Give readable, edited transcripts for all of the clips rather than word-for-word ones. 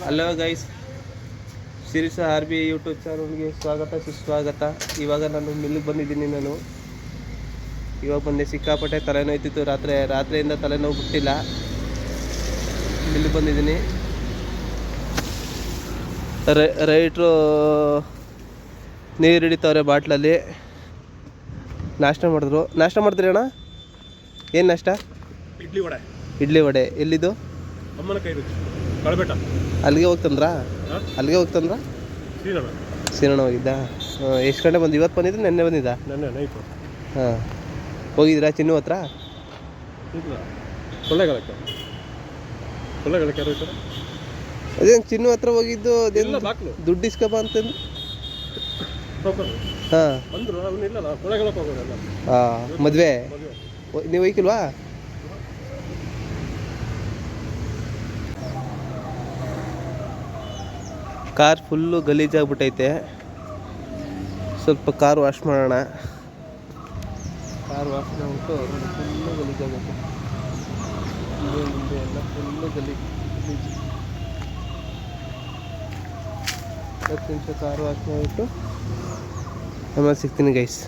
Hello guys, Shirisha R B YouTube ಚಾನಲ್ಗೆ ಸ್ವಾಗತ ಸುಸ್ವಾಗತ. ಇವಾಗ ನಾನು ಮಿಲ್ಲಿಗೆ ಬಂದಿದ್ದೀನಿ. ಇವಾಗ ಬಂದೆ. ಸಿಕ್ಕಾಪಟ್ಟೆ ತಲೆನೋಯ್ತಿತ್ತು. ರಾತ್ರಿಯಿಂದ ತಲೆನೋವು ಬಿಟ್ಟಿಲ್ಲ. ಮಿಲ್ಲಿಗೆ ಬಂದಿದ್ದೀನಿ. ರೈಟ್ರು ನೀರು ಹಿಡಿತವ್ರೆ ಬಾಟ್ಲಲ್ಲಿ. ನಾಷ್ಟ ಮಾಡಿದ್ರಿ ಅಣ್ಣ? ಏನು ನಾಷ್ಟ? ಇಡ್ಲಿ ವಡೆ. ಎಲ್ಲಿದು? ಅಮ್ಮನ ಕೈ ರುಚಿ ಕಳಬೇಟ. ಅಲ್ಲಿಗೆ ಹೋಗ್ತಂದ್ರಾ? ಸೀನಣ್ಣ ಹೋಗಿದ್ದ. ಎಷ್ಟು ಗಂಟೆ ಬಂದು? ಇವತ್ತು ಬಂದಿದ್ದು, ನೆನ್ನೆ ಬಂದಿದ್ದ? ನೆನ್ನೆ ನೈಟು. ಹಾಂ, ಹೋಗಿದ್ದೀರಾ ಚಿನ್ನು ಹತ್ರ? ಇಲ್ಲ, ಕೊಳ್ಳೇಗಾಲಕ್ಕೆ ಯಾರು ಹೋಗ್ತಾರೆ? ಅದೇನು ಚಿನ್ನು ಹತ್ರ ಹೋಗಿದ್ದು? ಅದೆಲ್ಲ ಬಾಕ್ಲು ದುಡ್ಡು ಇಸ್ಕಪ್ಪ ಅಂತಂದು. ಹಾಂ, ಅಂದರು. ಅವನಿಲ್ಲ, ಕೊಳ್ಳೇಗಾಲಕ್ಕೆ ಹೋಗೋದಲ್ಲ. ಹಾಂ, ಮದುವೆ ನೀವು ಹೋಯ್ಕಿಲ್ವಾ? ಕಾರ್ ಫುಲ್ಲು ಗಲೀಜಾಗ್ಬಿಟ್ಟೈತೆ. ಸ್ವಲ್ಪ ಕಾರ್ ವಾಶ್ ಮಾಡೋಣ. ಕಾರ್ ವಾಶ್ ಮಾಡಿಬಿಟ್ಟು ಫುಲ್ಲು ಗಲೀಜಾಗೈತೆ. ಮುಂದೆ ಎಲ್ಲ ಫುಲ್ಲು ಗಲೀಜು. 10 ನಿಮಿಷ ಕಾರ್ ವಾಶ್ ಮಾಡಿಬಿಟ್ಟು ಆಮೇಲೆ ಸಿಗ್ತೀನಿ ಗೈಸ್.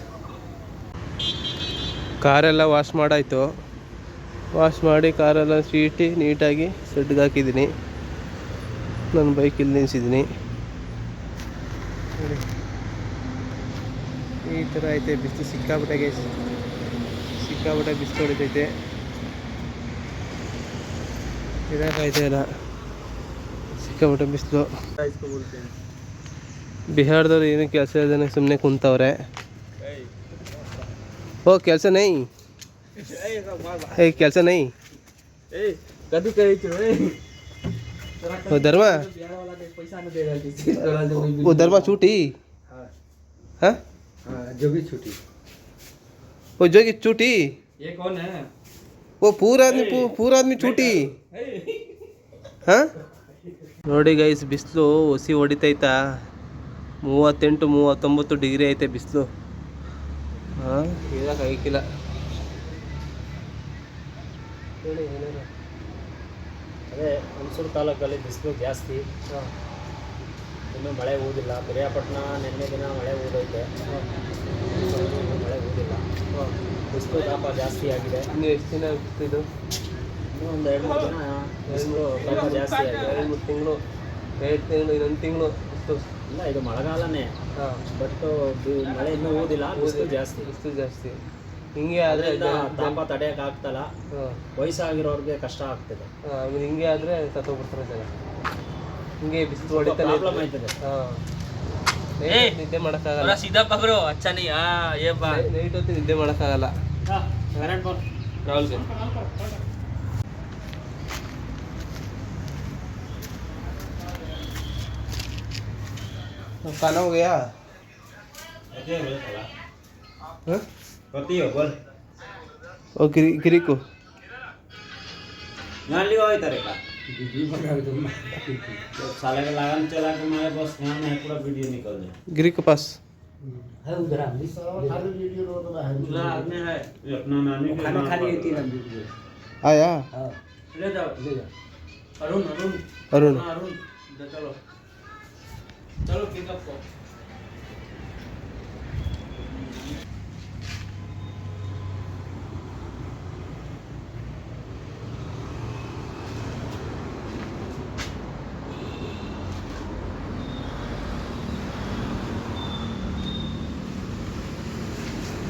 ಕಾರೆಲ್ಲ ವಾಶ್ ಮಾಡಾಯಿತು. ವಾಶ್ ಮಾಡಿ ಕಾರೆಲ್ಲ ಸೀಟಿ ನೀಟಾಗಿ ಸೆಡ್ಗೆ ಹಾಕಿದ್ದೀನಿ. ನನ್ನ ಬೈಕ್ ಇಲ್ಲಿ ನಿಲ್ಲಿಸಿದ್ದೀನಿ. ನೋಡಿ, ಈ ಥರ ಐತೆ ಬಿಸಿಲು. ಸಿಕ್ಕಾಬಿಟ್ಟೆ ಗೈಸ್, ಸಿಕ್ಕಾಬಿಟ್ಟೆ ಬಿಸಿಲು ಹೊಡಿತೈತೆ. ಇರೋಕ್ಕಾಯ್ತಾ ಇಲ್ಲ, ಸಿಕ್ಕಾಬಿಟ್ಟೆ ಬಿಸಿಲು. ಬಿಹಾರದವ್ರು ಏನು ಕೆಲಸ ಇಲ್ದೇ ಸುಮ್ಮನೆ ಕುಂತವ್ರೆ. ಓ ಕೆಲಸ ನೈ, ಕೆಲಸ ನೈ. धर्मा वो धर्मा छूटी। हाँ, जोगी छूटी। वो जोगी छूटी। ये कौन है? वो पूरा आदमी छूटी. हाँ, ನೋಡಿ ಗೈಸ್, ಬಿಸಿಲು ಹೊಸಿ ಹೊಡಿತೈತಾ. 38-39 ಡಿಗ್ರಿ ಐತೆ ಬಿಸಿಲು. ಹಾಂ, ಇರೋಕೆ ಆಗಿಲ್ಲ. ಹೇಳಿ ಏನೇನು? ಅದೇ ಹುಣಸೂರು ತಾಲೂಕಲ್ಲಿ ಬಿಸಿಲು ಜಾಸ್ತಿ. ಇನ್ನೂ ಮಳೆ ಊದಿಲ್ಲ. ಪಿರಿಯಾಪಟ್ಟಣ ನಿನ್ನೆ ದಿನ ಮಳೆ ಊದೈತೆ. ಮಳೆ ಊದಿಲ್ಲ. ಬಿಸಿಲು ತಾಪ ಜಾಸ್ತಿ ಆಗಿದೆ. ಇನ್ನು ಎಷ್ಟು ದಿನ ಬಿಸಿಲು? ಇನ್ನೂ ಒಂದು 2-3 ದಿನ ಬಿಸಿಲು ತಾಪ ಜಾಸ್ತಿ ಆಗಿದೆ. 2 ತಿಂಗಳು, ಇನ್ನೊಂದು ತಿಂಗಳು ಬಿಸಿಲು. ಇಲ್ಲ, ಇದು ಮಳೆಗಾಲನೇ. ಹಾಂ, ಬಟ್ ಮಳೆ ಇನ್ನೂ ಊದಿಲ್ಲ. ಬಿಸಿಲು ಜಾಸ್ತಿ. ಹಿಂಗೆ ಆದರೆ ತಾಪ ತಡೆಯೋಕೆ ಆಗ್ತಲ್ಲ. ವಯಸ್ಸಾಗಿರೋರಿಗೆ ಕಷ್ಟ ಆಗ್ತದೆ. ಆಮೇಲೆ ಹಿಂಗೆ ಆದರೆ ಸತ್ತೋಗ್ಬಿಡ್ತಾರೆ ಜನ. ಹಿಂಗೆ ಬಿಸಿಲು ಹೊಡಿತಾನೆ ಪ್ರಾಬ್ಲಮ್ ಆಯ್ತದೆ. ಹಾಂ, ನಿದ್ದೆ ಮಾಡೋಕ್ಕಾಗಲ್ಲ. सीधा पकड़ो, अच्छा नहीं। ये बात ನೈಟ್ ಹೊತ್ತು ನಿದ್ದೆ ಮಾಡೋಕ್ಕಾಗಲ್ಲ. राहुल के खाना हो गया? हाँ? और गिरी को साले लगान चला के मेरे बस यहाँ में पूरा वीडियो निकल जाए। गिरी के पास है उधर आदमी है। ये अपना नानी खाना खाली है। 3 वीडियो आया। हां, ले जाओ अरुण चलो पिकअप को।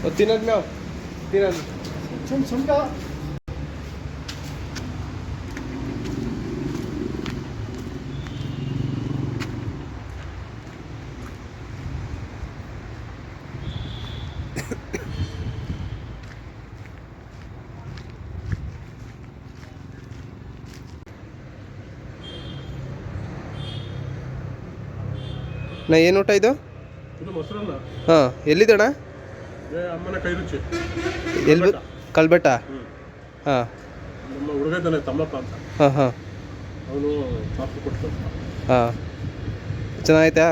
और 3 आदमी आओ, 3 आदमी सुन का। ನಾ ಏನು ಊಟ ಇದು? ಮೊಸರನ್ನ. ಹಾಂ, ಎಲ್ಲಿದ್ದಣ್ಣ? ಅಮ್ಮನ ಕೈ ರುಚಿ. ಎಲ್ಲಿ? ಕಲ್ಬೆಟ್ಟ. ಹಾಂ, ನಮ್ಮ ಹುಡುಗ ಇದ್ದಾನೆ ತಮ್ಮಪ್ಪ ಅಂತ. ಹಾಂ, ಅವನು ಕಾಫಿ ಕೊಡ್ತಾನೆ. ಹಾಂ, ಚೆನ್ನಾಗೈತಾ?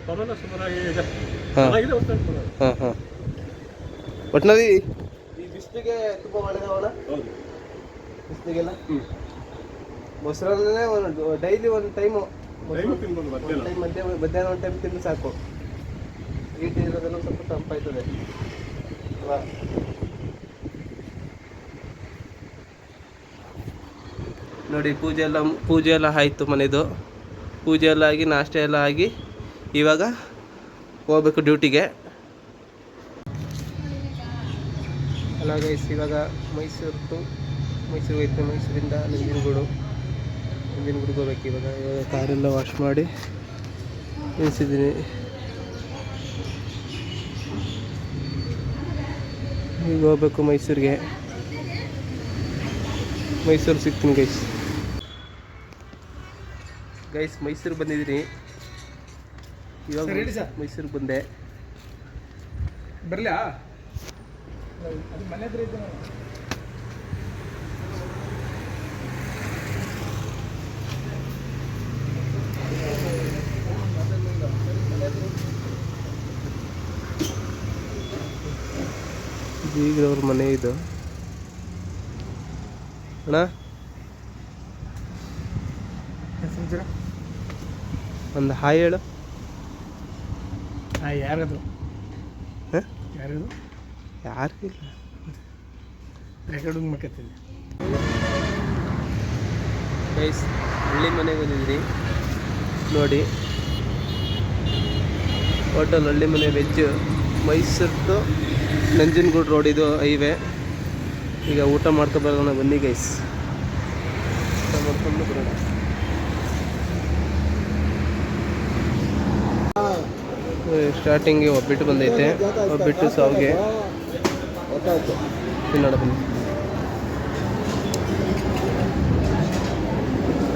ಪರವಾಗಿಲ್ಲ, ಸುಮಾರಾಗಿ ಇದೆ. ಹಾಂ, ಚೆನ್ನಾಗಿದೆ. ಒಟ್ಟಿನಲ್ಲಿ ಈ ಬಿಸಿಲಿಗೆ ತುಂಬ ಒಳ್ಳೆಯದವಣ್ಣ. ಹೌದು, ಬಿಸಿಲಿಗೆಲ್ಲ ಮೊಸರನ್ನೇ ಡೈಲಿ ಒಂದು ಟೈಮು ಟೈಮ್ ತಿನ್ಬೋದು ಮಧ್ಯಾಹ್ನ. ಮಧ್ಯಾಹ್ನ ಒಂದು ಟೈಮ್ ತಿಂದು ಸಾಕು. ಈಟ್ ಇರೋದೆಲ್ಲ ಸ್ವಲ್ಪ ತಂಪಾಯ್ತದೆ ಅಲ್ವಾ? ನೋಡಿ ಪೂಜೆ ಎಲ್ಲ ಆಯಿತು ಮನೆದು. ಪೂಜೆ ಎಲ್ಲ ಆಗಿ ನಾಷ್ಟ ಎಲ್ಲ ಆಗಿ ಇವಾಗ ಹೋಗ್ಬೇಕು ಡ್ಯೂಟಿಗೆ. ಅಲ್ಲ ಗೈಸ್, ಇವಾಗ ಮೈಸೂರಿಗೆ ಹೋಯ್ತು. ಮೈಸೂರಿಂದ ನಂಜನಗೂಡಿಗೆ ಹೋಗ್ಬೇಕು. ಇವಾಗ ಕಾರೆಲ್ಲ ವಾಶ್ ಮಾಡಿ ನಿಲ್ಲಿಸಿದ್ದೀನಿ. ಈಗ ಹೋಗ್ಬೇಕು ಮೈಸೂರಿಗೆ. ಮೈಸೂರು ಸಿಗ್ತೀನಿ ಗೈಸ್ ಮೈಸೂರಿಗೆ ಬಂದಿದ್ದೀನಿ. ಇವಾಗ ಮೈಸೂರಿಗೆ ಬಂದೆ. ಬರಲಾ ಅದು ಮನೆ ಹತ್ರ ಇದ್ದೆ ನಾನು. ಬೀಗ್ರವ್ರ ಮನೆ ಇದು ಅಣ್ಣ. ಒಂದು ಹಾಯ್ ಹೇಳು. ಯಾರದು ಹಾಂ ಯಾರದು ಯಾರಿಗಿಲ್ಲ. ರೆಕಾರ್ಡಿಂಗ್ ಮಾಡ್ಕೊತೀನಿ. ಗೈಸ್ ಹಳ್ಳಿ ಮನೆಗೆ ಬಂದಿದ್ದೀನಿ ನೋಡಿ. ಹೋಟೆಲ್ ಹಳ್ಳಿ ಮನೆ ವೆಜ್, ಮೈಸೂರು ನಂಜನಗೂಡು ರೋಡ್, ಇದು ಹೈವೇ. ಈಗ ಊಟ ಮಾಡ್ಕೊಬರೋಣ ಬನ್ನಿ ಗೈಸ್. ಊಟ ಮಾಡ್ಕೊಂಡು ಬರೋಣ. ಸ್ಟಾರ್ಟಿಂಗ್ಗೆ ಒಬ್ಬಿಟ್ಟು ಬಂದೈತೆ. ಒಬ್ಬಿಟ್ಟು ಸಾವಿಗೆ ತಿನ್ನೋಣ ಬನ್ನಿ.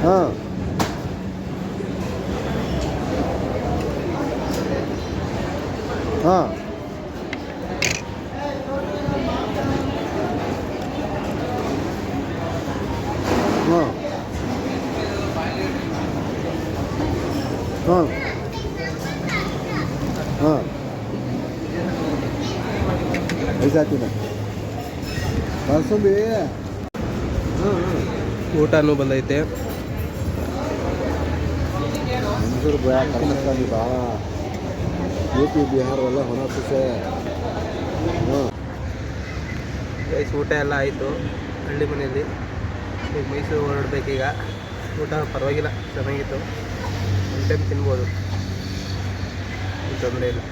ಹಾಂ ಹಾಂ ಹಾಂ ಹಾಂ ಹಾಂ ಐಸಾತಿನ ಬಸಂಬಿ. ಊಟನೂ ಬಂದೈತೆ. ಮಂಜೂರು ಕರ್ನಾಟಕ ಭಾಳ UP ಬಿಹಾರ ಎಲ್ಲ ಹೊಣಾಪಿಸೆ. ಹಾಂ ಗೈಸ್ ಊಟ ಎಲ್ಲ ಆಯಿತು ಹಳ್ಳಿ ಮನೆಯಲ್ಲಿ. ಈಗ ಮೈಸೂರು ಹೊರಡ್ಬೇಕೀಗ. ಊಟ ಪರವಾಗಿಲ್ಲ, ಚೆನ್ನಾಗಿತ್ತು. ಒಂದು ಟೈಮ್ ತಿನ್ಬೋದು, ತೊಂದರೆ ಇಲ್ಲ.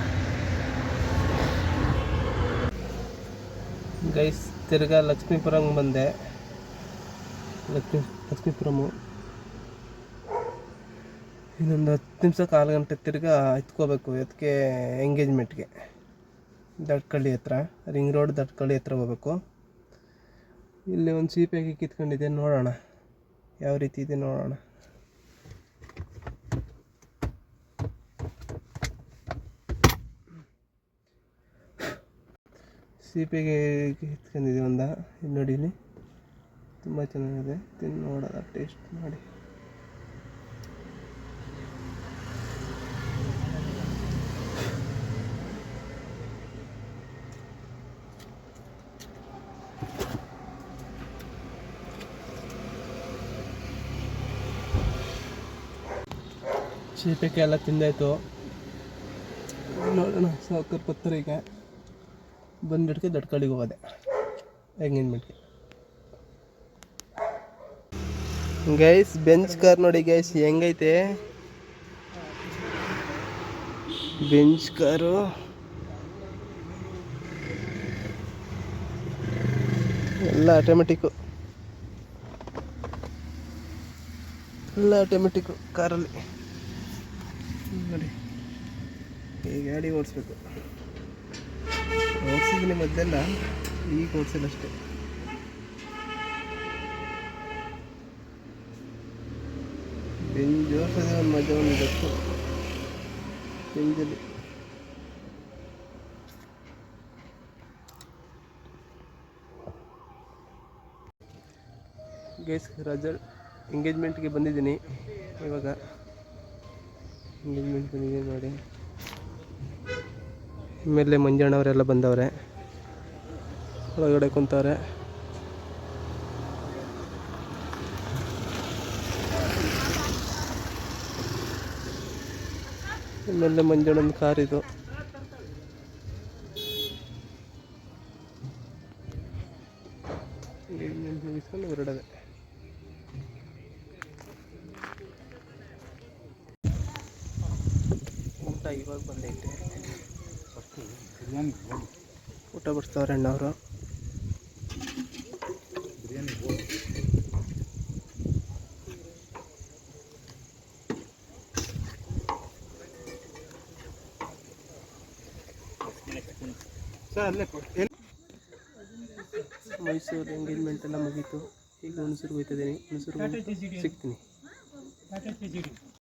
ಗೈಸ್ ತಿರ್ಗಾ ಲಕ್ಷ್ಮೀಪುರಂಗೆ ಬಂದೆ. ಲಕ್ಷ್ಮೀಪುರಮು ಇನ್ನೊಂದು 10 ನಿಮಿಷ 1/4 ಗಂಟೆ ತಿರ್ಗಾ ಎತ್ಕೋಬೇಕು. ಅದಕ್ಕೆ ಎಂಗೇಜ್ಮೆಂಟ್ಗೆ ದಟ್ಕಳ್ಳಿ ಹತ್ರ, ರಿಂಗ್ ರೋಡ್ ದಟ್ಕಳ್ಳಿ ಹತ್ರ ಹೋಗ್ಬೇಕು. ಇಲ್ಲಿ ಒಂದು ಸೀಪೆಗೆ ಕಿತ್ಕೊಂಡಿದೆ, ನೋಡೋಣ ಯಾವ ರೀತಿ ಇದೆ ನೋಡೋಣ. ಸೀಪೆಗೆ ಕಿತ್ಕೊಂಡಿದೆ ಒಂದು. ಇಲ್ಲಿ ನೋಡಿ, ಇಲ್ಲಿ ತುಂಬ ಚೆನ್ನಾಗಿದೆ. ತಿಂದು ನೋಡೋಣ, ಟೇಸ್ಟ್ ಮಾಡಿ. ಸೀಪೆಗೆ ಎಲ್ಲ ತಿಂದಾಯ್ತು. ನೋಡೋಣ ಸಾಕರ್ ಪತ್ತರಿಗೆ ಬಂದಿಡ್ಕೆ ದಟ್ಕಳಿಗೆ ಹೋದೆ ಎಂಗೇಜ್ಮೆಂಟ್ಗೆ. ಗೈಸ್ ಬೆಂಚ್ ಕಾರ್ ನೋಡಿ ಗೈಸ್ ಹೆಂಗೈತೆ. ಬೆಂಚ್ ಕಾರು ಎಲ್ಲ ಆಟೋಮೆಟಿಕ್ಕು, ಎಲ್ಲ ಆಟೋಮೆಟಿಕ್ಕು ಕಾರಲ್ಲಿ. ನೋಡಿ ಈ ಗಾಡಿ ಓಡಿಸ್ಬೇಕು. ಓಡಿಸಿದ್ದೀನಿ ಮೊದಲೆಲ್ಲ, ಈಗ ಓಡಿಸಿಲ್ಲ ಅಷ್ಟೇ. ಬೆಂಜ್ ಜೋರ್ಸೋದೇ ಒಂದು ಮಜಾ, ಒಂದು ಗೊತ್ತು ಬೆಂಜಲ್ಲಿ. ಗೈಸ್ ಎಂಗೇಜ್ಮೆಂಟ್ಗೆ ಬಂದಿದ್ದೀನಿ. ಇವಾಗ ಎಂಗೇಜ್ಮೆಂಟ್ ಬಂದಿದ್ದೀನಿ ನೋಡಿ. ಆಮೇಲೆ ಮಂಜಣ್ಣವರೆಲ್ಲ ಬಂದವ್ರೆ, ಒಳಗಡೆ ಕುಂತವ್ರೆ. ಆಮೇಲೆ ಮಂಜಣ್ಣನ ಕಾರ್ ಇದು. ಮುಗಿಸ್ಕೊಂಡು ಹೊರಡದೆ. ಊಟ ಇವಾಗ ಬಂದೈತೆ. ಊಟ ಬಿಡ್ತಾವ್ರೆ ಅಣ್ಣವರು. ಮೈಸೂರು ಎಂಗೇಜ್ಮೆಂಟ್ ಎಲ್ಲ ಮುಗೀತು. ಈಗ ಹುಣಸೂರಿಗೆ ಹೋಗ್ತಿದ್ದೀನಿ. ಹುಣಸೂರಿಗೆ ಸಿಗ್ತೀನಿ.